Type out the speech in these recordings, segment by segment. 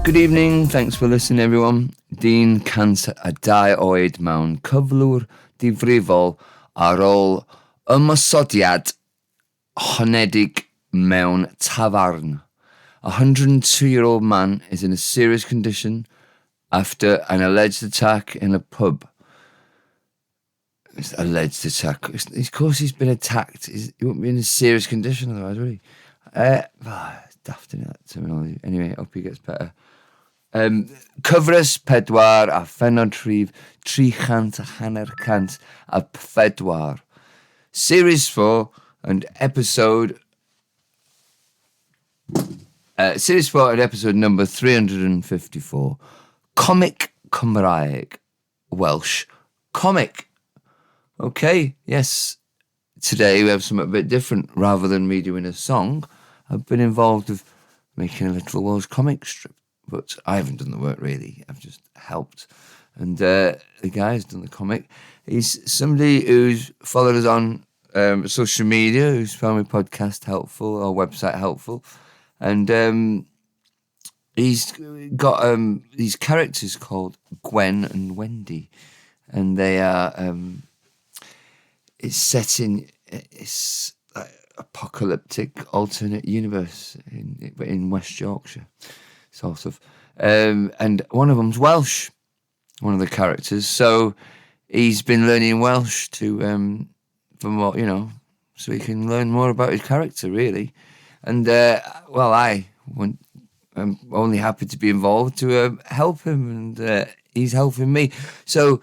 Good evening, thanks for listening everyone. Dyn cant a 2 oed mewn cyflwr difrifol ar ôl ymosodiad honedig mewn tafarn. A 102-year-old man is in a serious condition after an alleged attack in a pub. It's alleged attack. Of course he's been attacked. He wouldn't be in a serious condition otherwise, would he? It's daft in that terminology. Anyway, I hope he gets better. Cyfres, pedwar a phennod rhif, chant a cant a phedwar. Series 4 and episode number 354. Comic Cymraeg, Welsh Comic. Okay, yes. Today we have something a bit different. Rather than me doing a song, I've been involved with making a little Welsh comic strip. But I haven't done the work really. I've just helped. And the guy's done the comic. He's somebody who's followed us on social media, who's found my podcast helpful, or website helpful. And he's got these characters called Gwen and Wendy. And they are... it's set in... It's like apocalyptic alternate universe in West Yorkshire. Sort of. And one of them's Welsh, one of the characters. So he's been learning Welsh to, from what, so he can learn more about his character, really. And, I'm only happy to be involved to help him, and he's helping me. So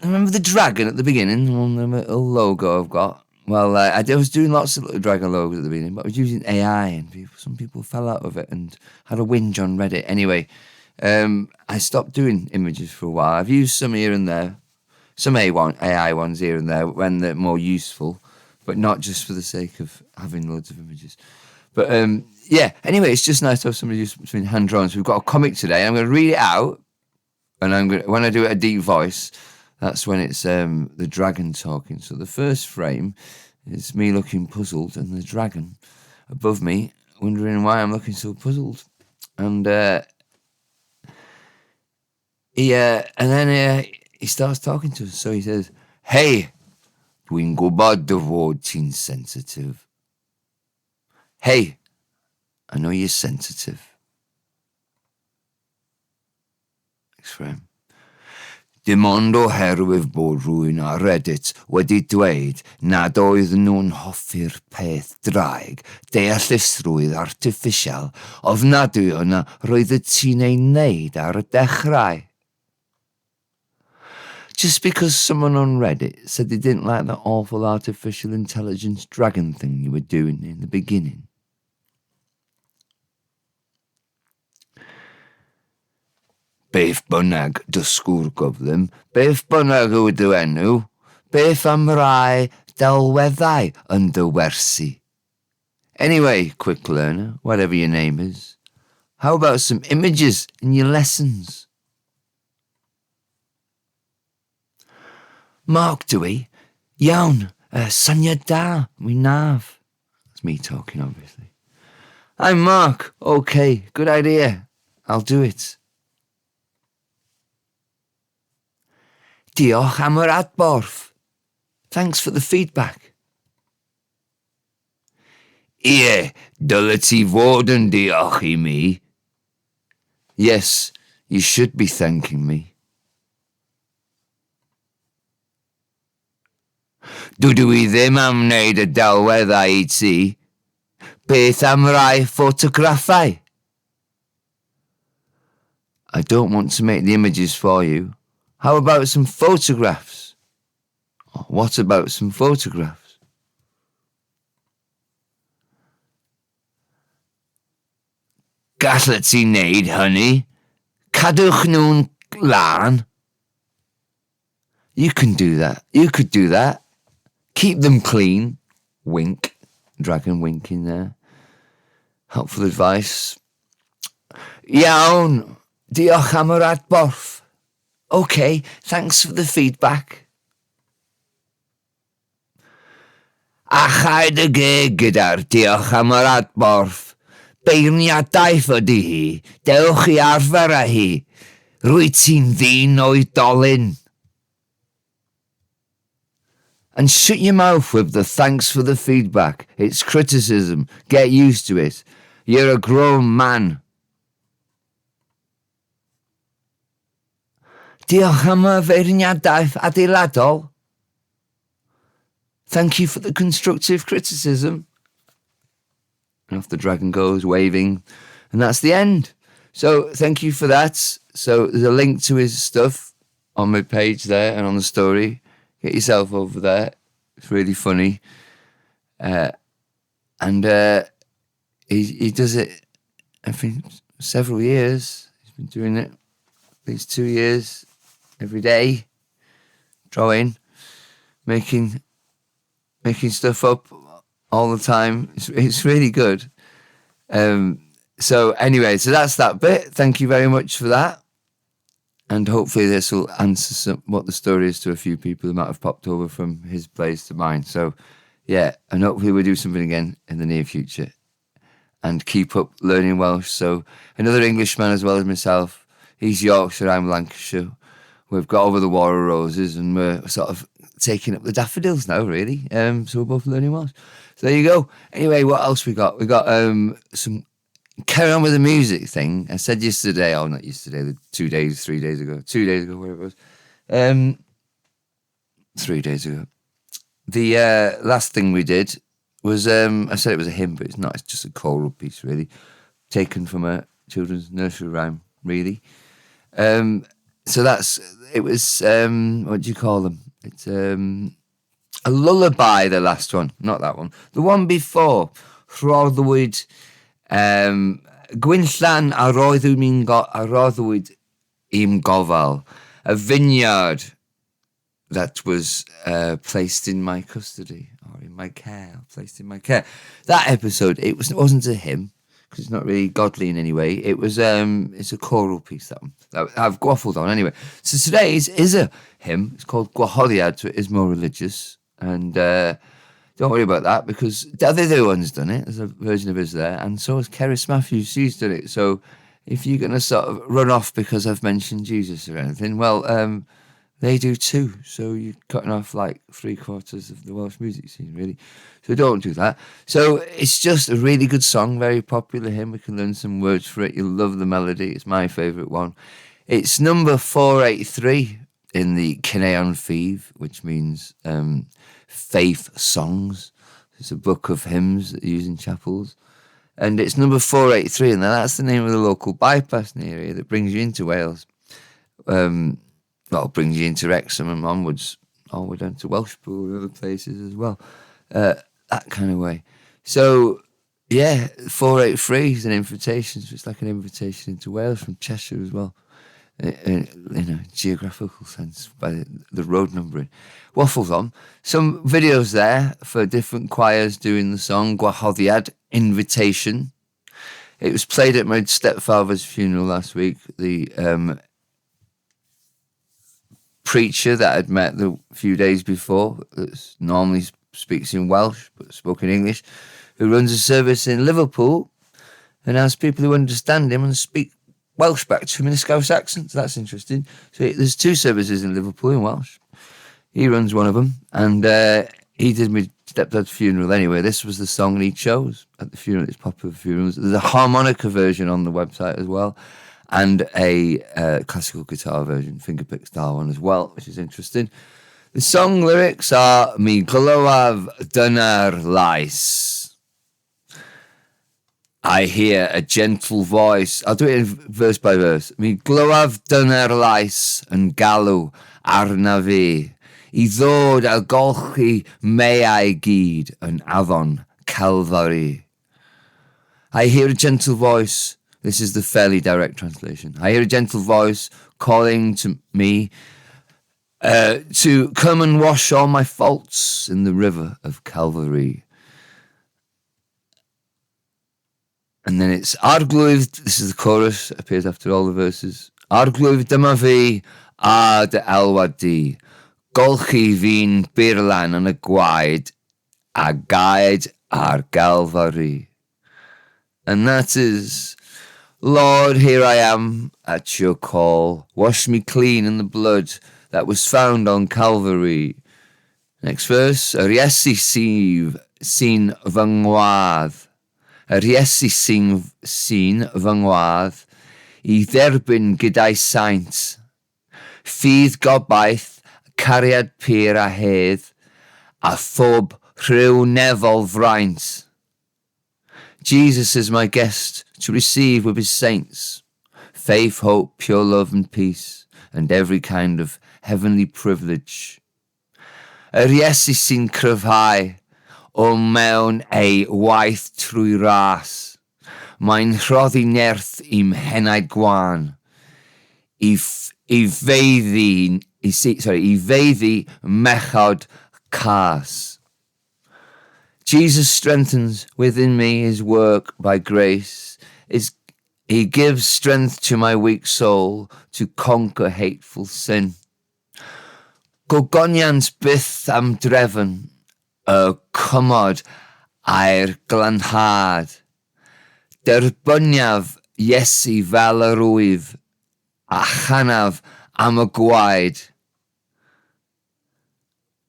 remember the dragon at the beginning, the little logo I've got? Well, I was doing lots of little dragon logos at the beginning, but I was using AI, and some people fell out of it and had a whinge on Reddit. Anyway, I stopped doing images for a while. I've used some here and there, some AI ones here and there when they're more useful, but not just for the sake of having loads of images. But anyway, it's just nice to have somebody who's between hand drawn. So we've got a comic today. I'm going to read it out, and when I do it a deep voice, that's when it's the dragon talking. So the first frame is me looking puzzled and the dragon above me wondering why I'm looking so puzzled. And he starts talking to us. So he says, "Hey, dwi'n gwybod dy fod ti'n sensitive. Hey, I know you're sensitive." Next frame. Dim ond oherwydd bod rhywun ar Reddit wedi dweud nad oedd nhw'n hoffi'r peth draig, deallusrwydd artiffisial, ofnadwy yna roedd y ti'n ei wneud ar y dechrau. Just because someone on Reddit said they didn't like that awful artificial intelligence dragon thing you were doing in the beginning. Beth bynnag dysgwr gyflym, beth bynnag yw dy enw, beth am rai delweddau yn dy wersi. Anyway, quick learner, whatever your name is, how about some images in your lessons? Mark dwi, iawn, syniad da, mi naf. That's me talking, obviously. I'm Mark, okay, good idea, I'll do it. Diolch am yr adborth. Thanks for the feedback. Ie, dyle ti fod yn diolch I mi. Yes, you should be thanking me. Dydw I ddim am wneud y delweddau I ti. Beth am rai ffotograffau? I don't want to make the images for you. How about some photographs? What about some photographs? Galla ti wneud hynny? Cadwch nhw'n lan. You can do that. You could do that. Keep them clean. Wink. Dragon winking there. Helpful advice. Iawn. Diolch am yr adborth. Okay, thanks for the feedback. A chaid y geg gyda'r diolch am yr adborth. beirniadaeth ydy hi, dewch i arfer â hi, rwy ti'n ddyn oedolyn. And shut your mouth with the thanks for the feedback. It's criticism. Get used to it. You're a grown man. Diolch am y feirniadaeth adeiladol. Thank you for the constructive criticism. And off the dragon goes, waving. And that's the end. So thank you for that. So there's a link to his stuff on my page there and on the story. Get yourself over there. It's really funny. And he does it, I think, several years. He's been doing it at least 2 years, every day, drawing, making stuff up all the time. It's really good. So anyway, so that's that bit. Thank you very much for that. And hopefully this will answer what the story is to a few people who might have popped over from his place to mine. So, yeah, and hopefully we'll do something again in the near future. And keep up learning Welsh. So, another Englishman as well as myself. He's Yorkshire, I'm Lancashire. We've got over the War of Roses and we're sort of taking up the daffodils now, really. So we're both learning Welsh. So there you go. Anyway, what else we got? We got some... Carry on with the music thing. I said yesterday, not yesterday, 3 days ago, whatever it was. 3 days ago. The last thing we did was, I said it was a hymn, but it's not. It's just a choral piece, really. Taken from a children's nursery rhyme, really. So it was, what do you call them? It's a lullaby, the last one, not that one. The one before, Rhoddwyd, Gwynllan a roddwyd im gofal, a vineyard that was placed in my custody, or in my care, placed in my care. That episode, it wasn't a hymn, because it's not really godly in any way. It was, it's a choral piece, that one. I've waffled on anyway. So today is a hymn. It's called Ymosodiad, so it is more religious. And don't worry about that, because the other one's done it. There's a version of his there. And so has Cerys Matthews. She's done it. So if you're going to sort of run off because I've mentioned Jesus or anything, well, they do too. So you're cutting off like 3/4 of the Welsh music scene, really. So don't do that. So it's just a really good song, very popular hymn. We can learn some words for it. You'll love the melody. It's my favourite one. It's number 483 in the Cyneon Five, which means faith songs. It's a book of hymns that you use in chapels. And it's number 483, and that's the name of the local bypass in the area that brings you into Wales. Well, brings you into Wrexham and onwards, all the way down to Welshpool and other places as well. That kind of way. So, yeah, 483 is an invitation. So it's like an invitation into Wales from Cheshire as well. In a geographical sense, by the road numbering. Waffles on. Some videos there for different choirs doing the song Gwahoddiad, Invitation. It was played at my stepfather's funeral last week. The preacher that I'd met the few days before, that normally speaks in Welsh but spoke in English, who runs a service in Liverpool and has people who understand him and speak Welsh back to him in a Scouse accent. So that's interesting. So there's 2 services in Liverpool in Welsh. He runs one of them, and he did my stepdad's funeral anyway. This was the song he chose at the funeral. It's popular funerals. There's a harmonica version on the website as well, and a classical guitar version, fingerpick style one as well, which is interesting. The song lyrics are Mi glywaf dyna'r lais. I hear a gentle voice. I'll do it in verse by verse. Mi glywaf dyna'r lais yn galw arna fi, I ddod a golchi meau gyd yn afon Calvary. I hear a gentle voice. This is the fairly direct translation. I hear a gentle voice calling to me to come and wash all my faults in the river of Calvary. And then it's Arglwydd, this is the chorus, it appears after all the verses. Arglwydd dyma fi a dy elwad di, golchi fi'n birlan yn y gwaed a gaed ar Galfari. And that is, Lord, here I am at your call. Wash me clean in the blood that was found on Calvary. Next verse. Yr Iesu sy'n fy ngwadd. Yr Iesu sy'n fy ngwadd I dderbyn gyda'i saint. Ffydd gobaith, cariad pur a hedd, a phob rhyw nefol fraint. Jesus is my guest to receive with his saints, faith, hope, pure love and peace, and every kind of heavenly privilege. Yr Iesu sy'n cryfhau o mewn ei waith trwy ras. Mae'n rhoddi nerth i'm hennaid gwan, I feiddi mechod cas. Jesus strengthens within me his work by grace. He gives strength to my weak soul to conquer hateful sin. Gogoniant byth am drefn, y cymod a'r glanhad. Derbyniaf Iesu fel y rwyf, a chanaf am y gwaed.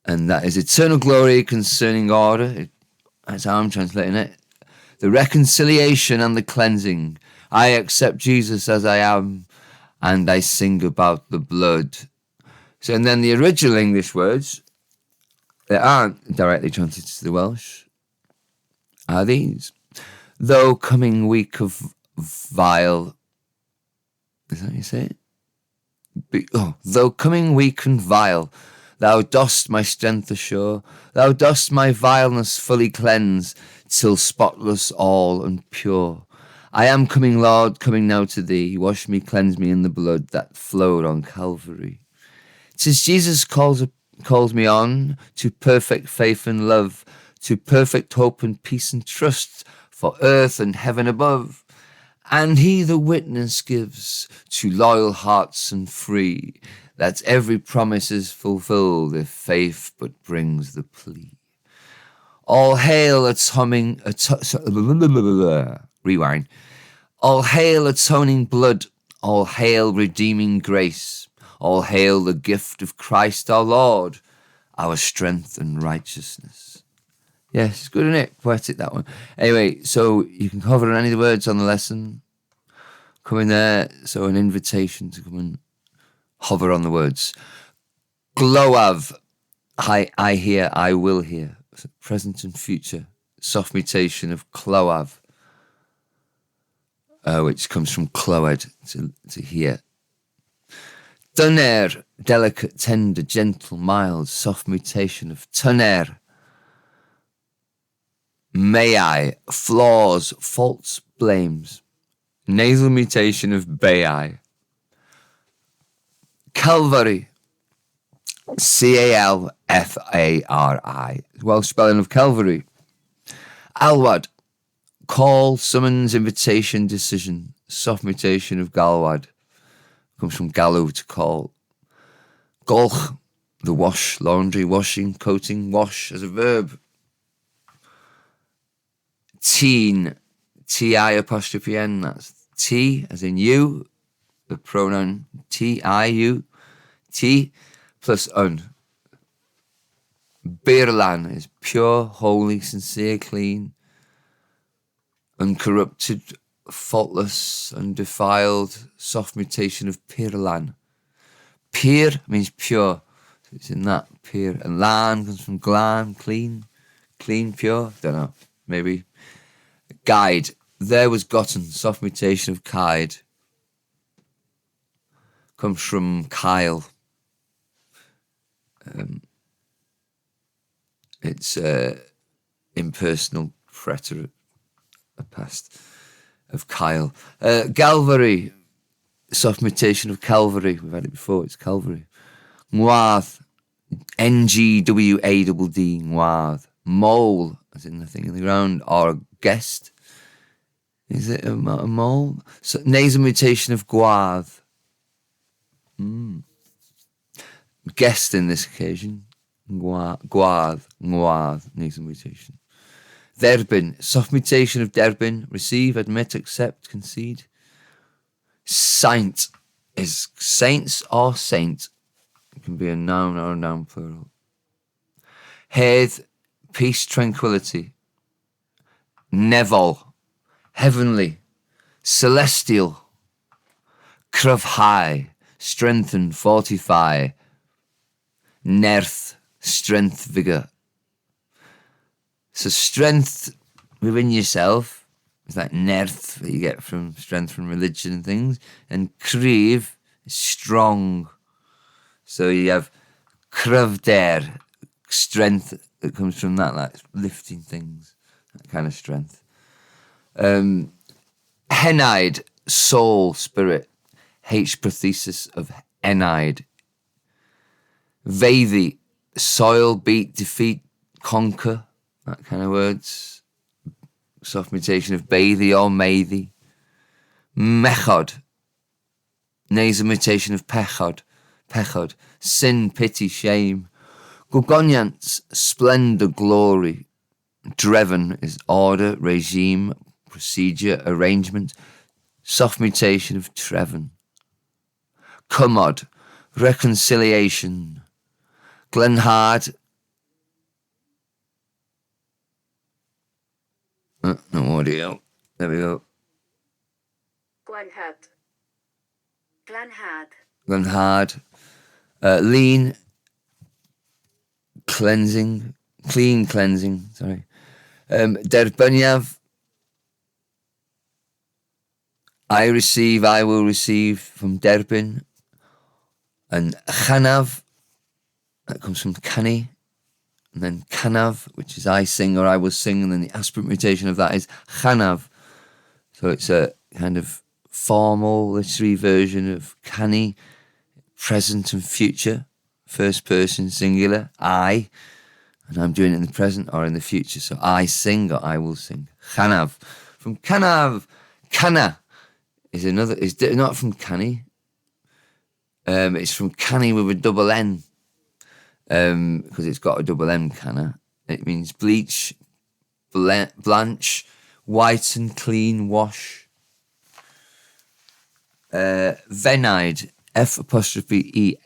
And that is eternal glory concerning order. That's how I'm translating it. The reconciliation and the cleansing. I accept Jesus as I am, and I sing about the blood. So, and then the original English words that aren't directly translated to the Welsh are these. Though coming week of vile, is that how you say it? Though coming weak and vile, thou dost my strength assure, thou dost my vileness fully cleanse, till spotless all and pure. I am coming, Lord, coming now to thee, wash me, cleanse me in the blood that flowed on Calvary. 'Tis Jesus calls me on to perfect faith and love, to perfect hope and peace and trust, for earth and heaven above. And he the witness gives to loyal hearts and free, that every promise is fulfilled if faith but brings the plea. All hail rewind. All hail atoning blood, all hail redeeming grace, all hail the gift of Christ our Lord, our strength and righteousness. Yes, it's good, isn't it? Poetic, that one. Anyway, so you can cover any of the words on the lesson. Come in there. So an invitation to come and hover on the words. Gloav, I hear, I will hear. Present and future. Soft mutation of cloav, which comes from cloed, to hear. Dyner, delicate, tender, gentle, mild. Soft mutation of tyner. May I, flaws, faults, blames. Nasal mutation of bei. Calvary, Calfari, Welsh spelling of Calvary. Alwad, call, summons, invitation, decision. Soft mutation of galwad, comes from galw, to call. Golch, the wash, laundry, washing, coating, wash as a verb. Teen, T-I apostrophe N, that's T as in you, the pronoun T-I-U, T plus un. Beirlan is pure, holy, sincere, clean, uncorrupted, faultless, undefiled, soft mutation of Pirlan. Pir means pure, so it's in that pir. And lan comes from glan, clean, pure, don't know, maybe. Guide, there was gotten, soft mutation of kide. Comes from Kyle. It's impersonal preterite, a past of Kyle. Galvary, soft mutation of Calvary. We've had it before, it's Calvary. Ngwadd, N-G-W-A-D-D, Ngwadd. Mole, as in the thing in the ground, or a guest. Is it a mole? So, nasal mutation of gwadd. Guest in this occasion. Gwadd, nasal mutation. Dderbyn, soft mutation of derbyn, receive, admit, accept, concede. Saint is saints or saint. It can be a noun or a noun plural. Hedd, peace, tranquility. Nevol, heavenly, celestial. Cryfhau, strengthen, fortify. Nerth, strength, vigour. So strength within yourself is like nerth that you get from strength from religion and things. And cryf is strong. So you have cryfder, strength that comes from that, like lifting things, that kind of strength. Henide, soul, spirit. H prothesis of enide. Vaithy, soil, beat, defeat, conquer, that kind of words. Soft mutation of bathy or mathy. Mechod, nasal mutation of pechod, sin, pity, shame. Gogoniants, splendour, glory. Dreven is order, regime, procedure, arrangement. Soft mutation of treven. Cymod, reconciliation. Glenhard, no audio. There we go. Glenhard. Lean, cleansing, clean cleansing, sorry. Derbyniaf, I receive, I will receive, from derbyn. And chanav, that comes from canny. And then canav, which is I sing or I will sing. And then the aspirate mutation of that is chanav. So it's a kind of formal literary version of canny, present and future, first person singular, I. And I'm doing it in the present or in the future. So I sing or I will sing. Chanav. From canav, cana is another, is not from canny. It's from canny with a double N. Because it's got a double M, canna. It means bleach, blanch, whiten, clean, wash. Venide, F''E''N''A''I''D.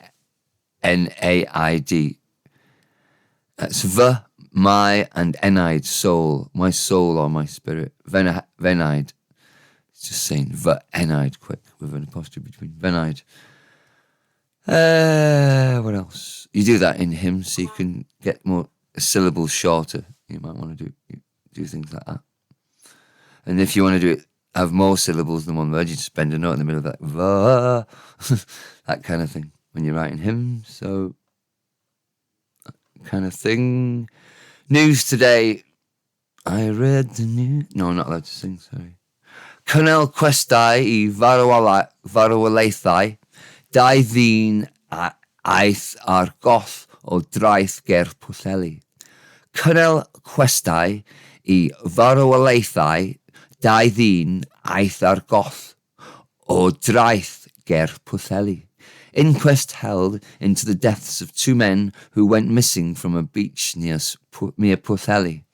That's the, my, and enide, soul. My soul or my spirit. Venide. It's just saying the enide quick with an apostrophe between. Venide. What else? You do that in hymns so you can get more syllables shorter. You might want to do things like that. And if you want to do it, have more syllables than one word, you just bend a note in the middle of that. That kind of thing when you're writing hymns. So, that kind of thing. News today. I read the news. No, I'm not allowed to sing, sorry. Cynnel cwestai I farwolaethau. Dau ddyn aeth ar goll o draeth ger Pwllheli. Cynnel cwestai I farwolaethau. Dau ddyn aeth ar goll o draeth ger Pwllheli. Inquest held into the deaths of two men who went missing from a beach near Pwllheli.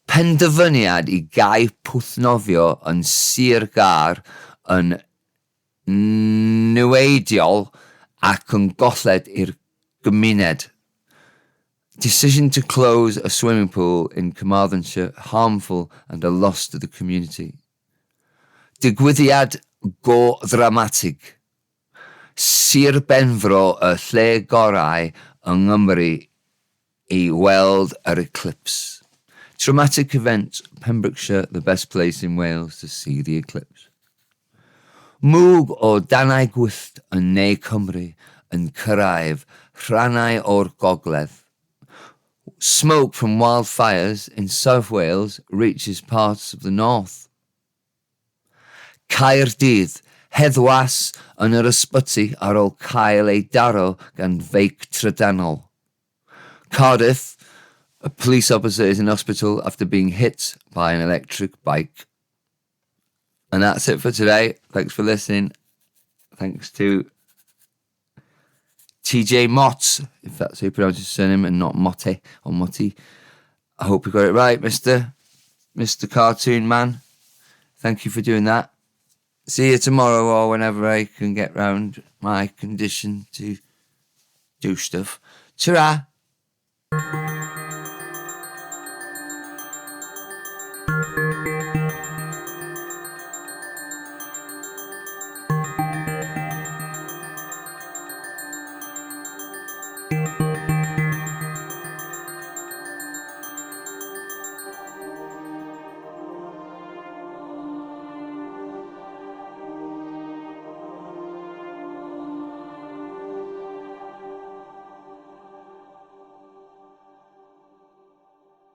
Penderfyniad I gau pwthnofio yn Sir Gar yn niweidiol ac yn golled i'r gymuned. Decision to close a swimming pool in Carmarthenshire, harmful and a loss to the community. Digwyddiad go dramatig. Sir Benfro y lle gorau yng Nghymru I weld yr eclipse. Traumatic event, Pembrokeshire, the best place in Wales to see the eclipse. Mwg o danau gwyllt yn Ne Cymru yn cyrraedd rhannau o'r gogledd. Smoke from wildfires in South Wales reaches parts of the north. Caerdydd, heddwas yn yr ysbyty ar ôl cael ei daro gan feic trydanol. Cardiff, a police officer is in hospital after being hit by an electric bike. And that's it for today. Thanks for listening. Thanks to TJ Mott, if that's how you pronounce his surname, and not Motte or Motti. I hope you got it right, Mr. Cartoon Man. Thank you for doing that. See you tomorrow or whenever I can get round my condition to do stuff. Ta-ra!